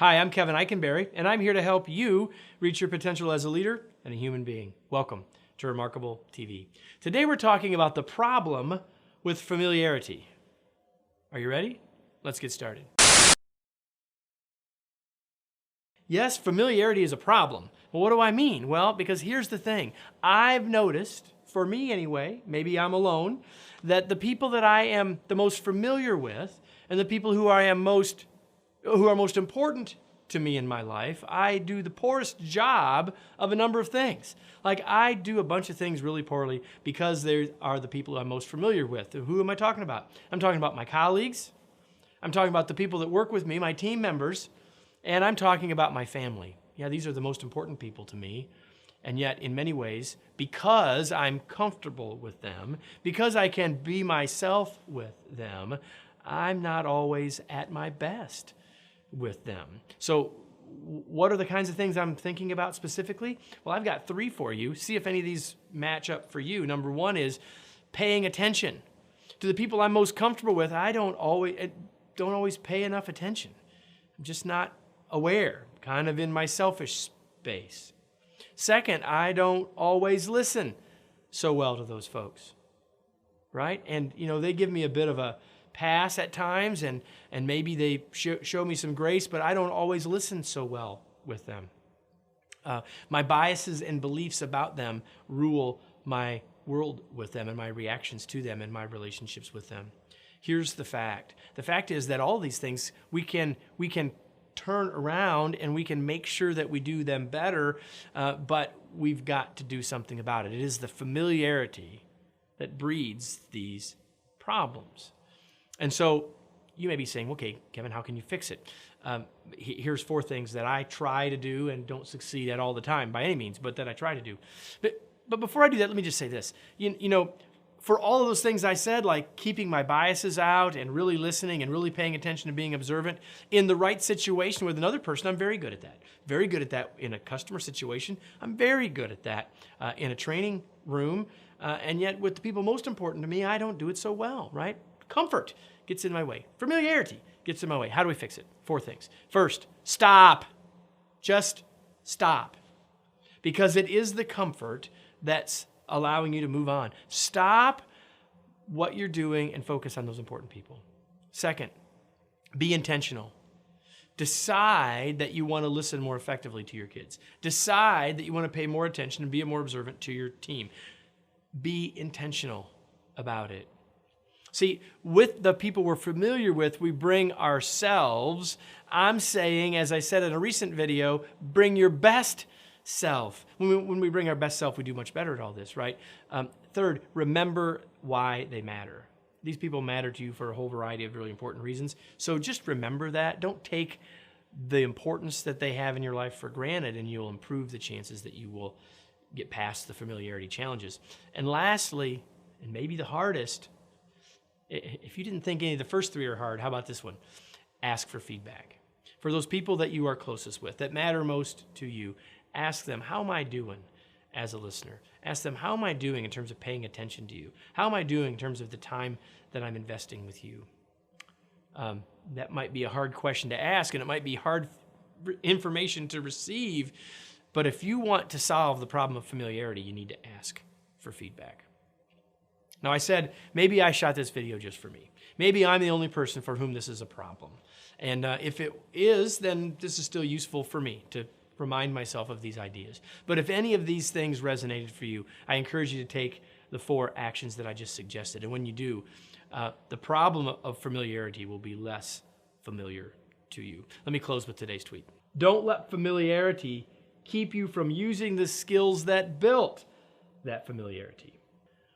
Hi, I'm Kevin Eikenberry, and I'm here to help you reach your potential as a leader and a human being. Welcome to Remarkable TV. Today we're talking about the problem with familiarity. Are you ready? Let's get started. Yes, familiarity is a problem. Well, what do I mean? Well, because here's the thing. I've noticed, for me anyway, maybe I'm alone, that the people that I am the most familiar with and the people who are most important to me in my life, I do the poorest job of a number of things. Like I do a bunch of things really poorly because they are the people I'm most familiar with. Who am I talking about? I'm talking about my colleagues. I'm talking about the people that work with me, my team members, and I'm talking about my family. Yeah, these are the most important people to me. And yet, in many ways, because I'm comfortable with them, because I can be myself with them, I'm not always at my best with them. So what are the kinds of things I'm thinking about specifically? Well, I've got 3 for you. See if any of these match up for you. Number 1 is paying attention. To the people I'm most comfortable with, I don't always pay enough attention. I'm just not aware, kind of in my selfish space. Second, I don't always listen so well to those folks, right? And they give me a bit of a pass at times, and maybe they show me some grace, but I don't always listen so well with them. My biases and beliefs about them rule my world with them and my reactions to them and my relationships with them. Here's the fact. The fact is that all these things we can turn around and we can make sure that we do them better, but we've got to do something about it. It is the familiarity that breeds these problems. And so you may be saying, okay, Kevin, how can you fix it? Here's 4 things that I try to do and don't succeed at all the time by any means, but that I try to do. But before I do that, let me just say this. For all of those things I said, like keeping my biases out and really listening and really paying attention and being observant, in the right situation with another person, I'm very good at that. Very good at that in a customer situation. I'm very good at that in a training room. And yet with the people most important to me, I don't do it so well, right? Comfort gets in my way. Familiarity gets in my way. How do we fix it? 4 things. First, stop. Just stop. Because it is the comfort that's allowing you to move on. Stop what you're doing and focus on those important people. Second, be intentional. Decide that you want to listen more effectively to your kids. Decide that you want to pay more attention and be more observant to your team. Be intentional about it. See, with the people we're familiar with, we bring ourselves. I'm saying, as I said in a recent video, bring your best self. When we bring our best self, we do much better at all this, right? Third, remember why they matter. These people matter to you for a whole variety of really important reasons. So just remember that. Don't take the importance that they have in your life for granted, and you'll improve the chances that you will get past the familiarity challenges. And lastly, and maybe the hardest, if you didn't think any of the first 3 are hard, how about this one? Ask for feedback. For those people that you are closest with, that matter most to you, ask them, how am I doing as a listener? Ask them, how am I doing in terms of paying attention to you? How am I doing in terms of the time that I'm investing with you? That might be a hard question to ask, and it might be hard information to receive, but if you want to solve the problem of familiarity, you need to ask for feedback. Now, I said, maybe I shot this video just for me. Maybe I'm the only person for whom this is a problem. And if it is, then this is still useful for me to remind myself of these ideas. But if any of these things resonated for you, I encourage you to take the 4 actions that I just suggested. And when you do, the problem of familiarity will be less familiar to you. Let me close with today's tweet. Don't let familiarity keep you from using the skills that built that familiarity.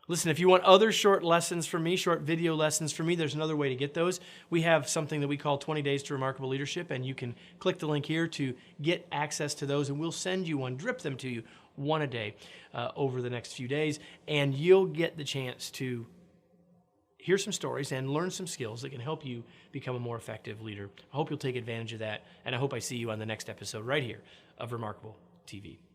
Listen, if you want other short lessons from me, short video lessons from me, there's another way to get those. We have something that we call 20 Days to Remarkable Leadership, and you can click the link here to get access to those, and we'll send you one, drip them to you, 1 a day over the next few days, and you'll get the chance to hear some stories and learn some skills that can help you become a more effective leader. I hope you'll take advantage of that, and I hope I see you on the next episode right here of Remarkable TV.